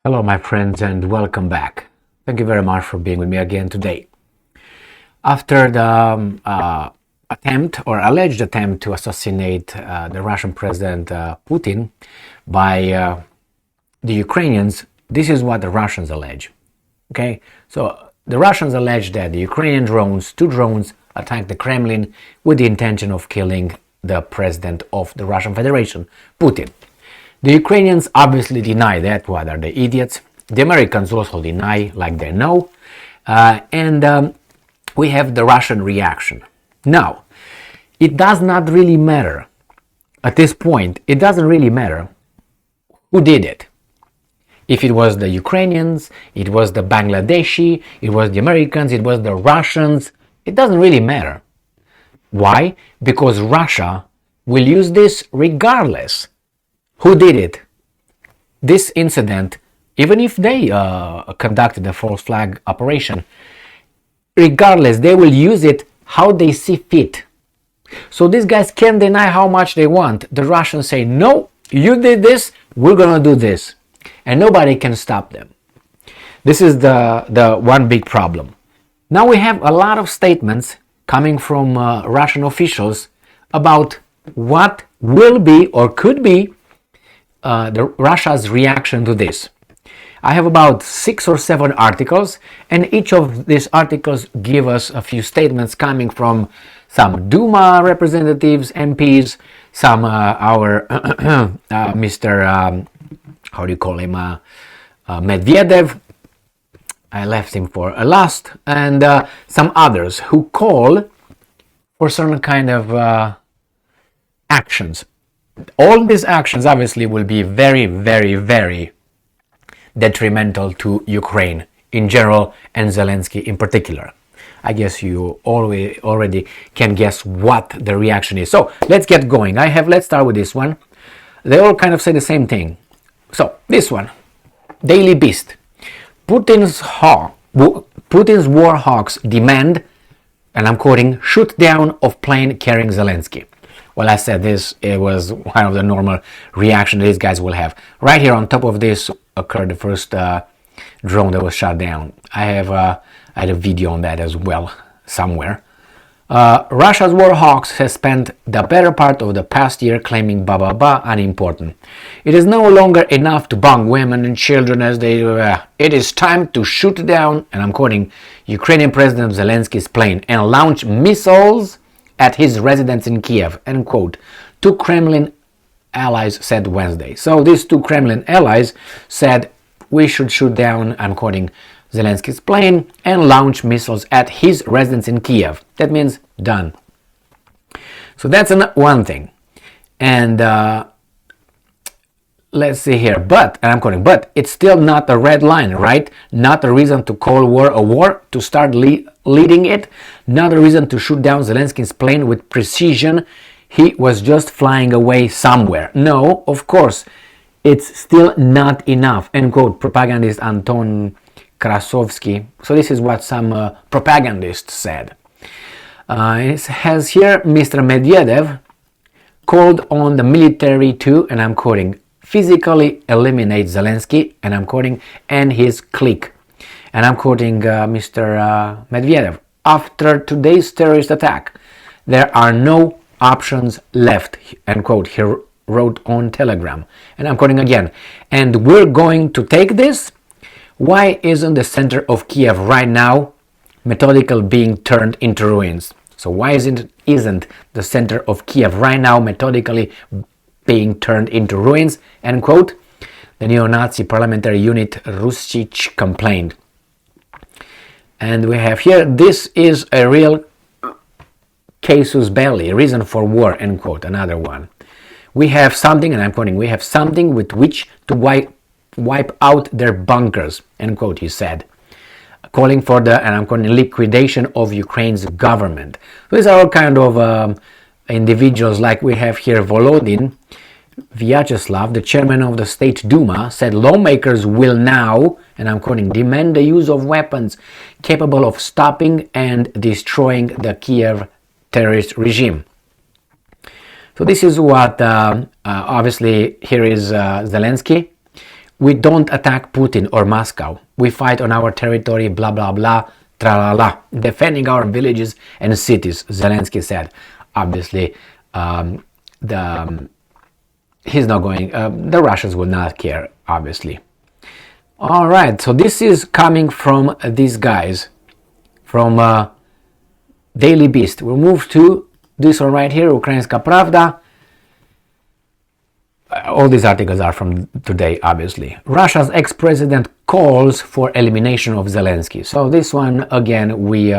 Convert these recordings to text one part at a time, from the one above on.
Hello, my friends, and welcome back. Thank you very much for being with me again today. After the attempt or alleged attempt to assassinate the Russian President Putin by the Ukrainians, this is what the Russians allege. Okay, so the Russians allege that the Ukrainian two drones, attacked the Kremlin with the intention of killing the president of the Russian Federation, Putin. The Ukrainians obviously deny that. What are the idiots? The Americans also deny, like they know. And we have the Russian reaction. Now, it does not really matter. At this point, it doesn't really matter who did it. If it was the Ukrainians, it was the Bangladeshi, it was the Americans, it was the Russians, it doesn't really matter. Why? Because Russia will use this regardless. Who did it? This incident, even if they conducted a false flag operation, regardless, they will use it how they see fit. So these guys can deny how much they want. The Russians say, no, you did this, we're gonna do this. And nobody can stop them. This is the one big problem. Now we have a lot of statements coming from Russian officials about what will be or could be Russia's reaction to this. I have about 6 or 7 articles, and each of these articles give us a few statements coming from some Duma representatives, MPs, some our Mr. How do you call him? Medvedev. I left him for a last, and some others who call for certain kind of actions. All these actions obviously will be very, very, very detrimental to Ukraine in general and Zelensky in particular. I guess you already can guess what the reaction is. So let's get going. Let's start with this one. They all kind of say the same thing. So this one, Daily Beast. Putin's war hawks demand, and I'm quoting, shoot down of plane carrying Zelensky. Well, I said this, it was one of the normal reactions these guys will have. Right here on top of this occurred the first drone that was shot down. I had a video on that as well, somewhere. Russia's war hawks has spent the better part of the past year claiming unimportant. It is no longer enough to bomb women and children as they it is time to shoot down, and I'm quoting, Ukrainian President Zelensky's plane and launch missiles at his residence in Kiev, end quote. 2 Kremlin allies said Wednesday. So these 2 Kremlin allies said we should shoot down, I'm quoting, Zelensky's plane and launch missiles at his residence in Kiev. That means done. So that's one thing. And let's see here. But, and I'm quoting, but it's still not a red line, right? Not a reason to call war a war, to start leading it. Not a reason to shoot down Zelensky's plane with precision. He was just flying away somewhere. No, of course, it's still not enough, end quote, propagandist Anton Krasovsky. So this is what some propagandists said. It has here Mr. Medvedev called on the military to, and I'm quoting, physically eliminate Zelensky, and I'm quoting, and his clique. And I'm quoting Mr. Medvedev. After today's terrorist attack, there are no options left, end quote, he wrote on Telegram. And I'm quoting again, and we're going to take this. Why isn't the center of Kiev right now methodically being turned into ruins? So why isn't the center of Kiev right now methodically being turned into ruins? End quote. The neo-Nazi parliamentary unit Russich complained. And we have here, this is a real casus belli, reason for war, end quote, another one. We have something, and I'm quoting, we have something with which to wipe out their bunkers, end quote, he said, calling for the, and I'm quoting, liquidation of Ukraine's government. These are all kind of individuals, like we have here Volodin Vyacheslav, the chairman of the State Duma, said lawmakers will now, and I'm quoting, demand the use of weapons capable of stopping and destroying the Kiev terrorist regime. So this is what, obviously, here is Zelensky We don't attack Putin or Moscow. We fight on our territory, blah, blah, blah, tra-la-la, defending our villages and cities, Zelensky said. Obviously, he's not going, the Russians will not care, obviously. All right, so this is coming from these guys, from Daily Beast. We'll move to this one right here, Ukrainska Pravda. All these articles are from today, obviously. Russia's ex-president calls for elimination of Zelensky. So this one, again, we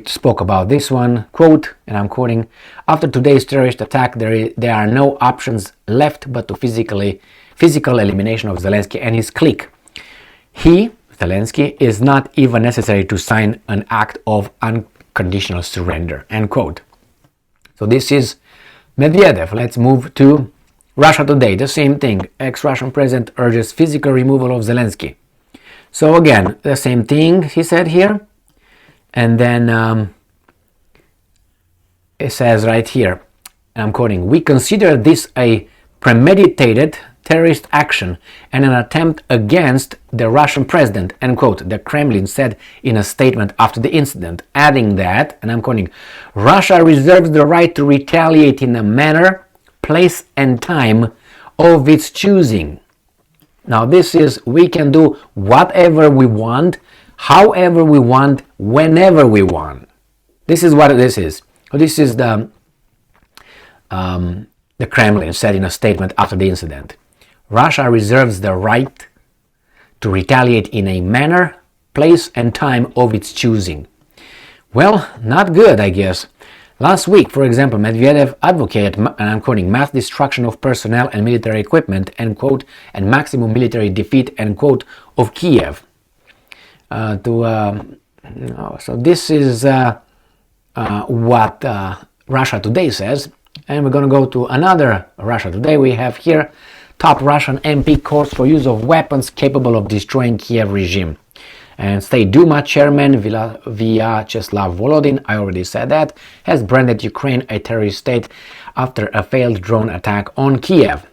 spoke about this one. Quote, and I'm quoting, after today's terrorist attack, there are no options left but to physical elimination of Zelensky and his clique. Zelensky, is not even necessary to sign an act of unconditional surrender, end quote. So this is Medvedev. Let's move to Russia Today. The same thing. Ex-Russian president urges physical removal of Zelensky. So again, the same thing he said here. And then it says right here, and I'm quoting, we consider this a premeditated terrorist action and an attempt against the Russian president, end quote, the Kremlin said in a statement after the incident, adding that, and I'm quoting, Russia reserves the right to retaliate in a manner, place and time of its choosing. Now this is, we can do whatever we want, however we want, whenever we want. This is what this is. This is the Kremlin said in a statement after the incident. Russia reserves the right to retaliate in a manner, place and time of its choosing. Well, not good, I guess. Last week, for example, Medvedev advocated, and I'm quoting, mass destruction of personnel and military equipment, end quote, and maximum military defeat, end quote, of Kiev. So this is what Russia Today says. And we're going to go to another Russia Today. We have here, top Russian MP calls for use of weapons capable of destroying Kiev regime. And State Duma chairman Vyacheslav Volodin, I already said that, has branded Ukraine a terrorist state after a failed drone attack on Kiev.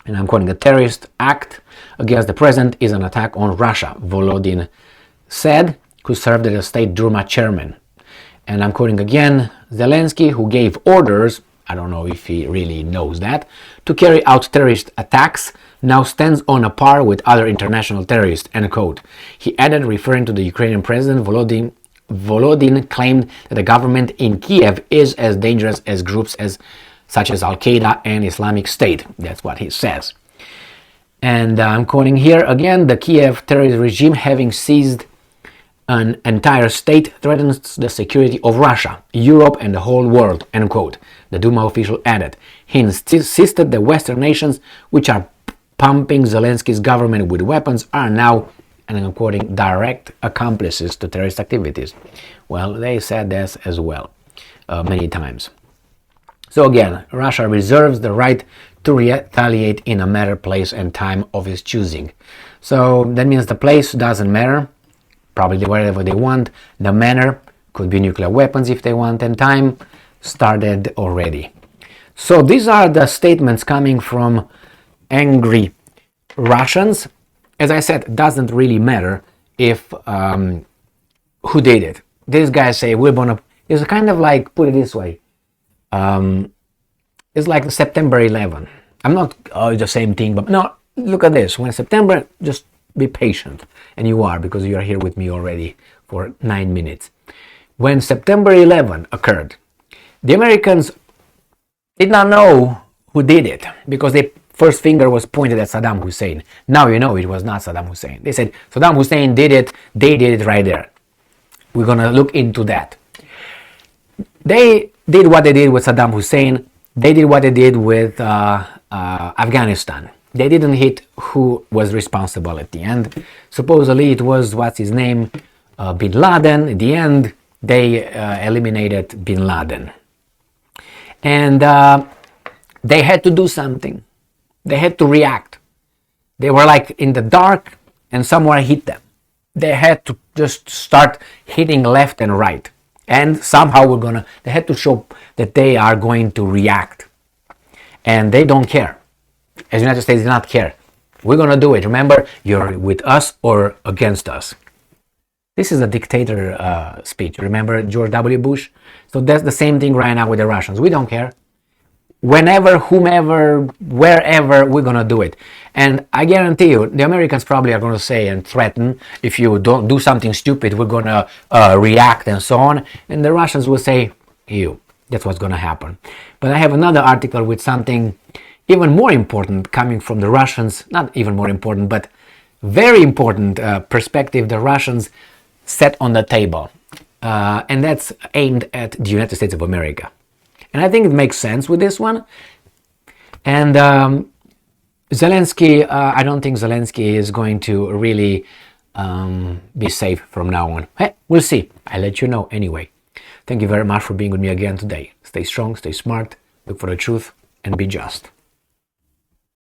And I'm quoting, a terrorist act against the president is an attack on Russia, Volodin said, who served as a State Duma chairman. And I'm quoting again, Zelensky, who gave orders, I don't know if he really knows that, to carry out terrorist attacks, now stands on a par with other international terrorists, end quote. He added, referring to the Ukrainian president, Volodin claimed that the government in Kiev is as dangerous as groups such as Al-Qaeda and Islamic State. That's what he says. And I'm quoting here again, the Kiev terrorist regime, having seized an entire state, threatens the security of Russia, Europe and the whole world, end quote. The Duma official added. He insisted the Western nations, which are pumping Zelensky's government with weapons, are now, and I'm quoting, direct accomplices to terrorist activities. Well, they said this as well many times. So again, Russia reserves the right to retaliate in a matter, place and time of its choosing. So that means the place doesn't matter, probably wherever they want. The manner could be nuclear weapons if they want, and time started already. So these are the statements coming from angry Russians. As I said, it doesn't really matter if who did it. These guys say we're gonna. It's kind of like, put it this way, it's like September 11. I'm not the same thing, but no. Look at this. When September, just be patient, and you are, because you are here with me already for 9 minutes. When September 11 occurred, the Americans did not know who did it, because their first finger was pointed at Saddam Hussein. Now you know it was not Saddam Hussein. They said Saddam Hussein did it, they did it right there. We're going to look into that. They did what they did with Saddam Hussein. They did what they did with Afghanistan. They didn't hit who was responsible at the end. Supposedly it was, what's his name, Bin Laden. At the end, they eliminated Bin Laden. And they had to do something. They had to react. They were like in the dark and someone hit them. They had to just start hitting left and right. And somehow they had to show that they are going to react. And they don't care. As the United States did not care. We're gonna do it. Remember, you're with us or against us. This is a dictator speech. Remember George W. Bush? So that's the same thing right now with the Russians. We don't care. Whenever, whomever, wherever, we're gonna do it. And I guarantee you, the Americans probably are gonna say and threaten, if you don't do something stupid, we're gonna react and so on. And the Russians will say, you. That's what's gonna happen. But I have another article with something even more important coming from the Russians. Not even more important, but very important perspective the Russians set on the table. And that's aimed at the United States of America. And I think it makes sense with this one. And Zelensky, I don't think Zelensky is going to really be safe from now on. Hey, we'll see. I'll let you know anyway. Thank you very much for being with me again today. Stay strong, stay smart, look for the truth, and be just.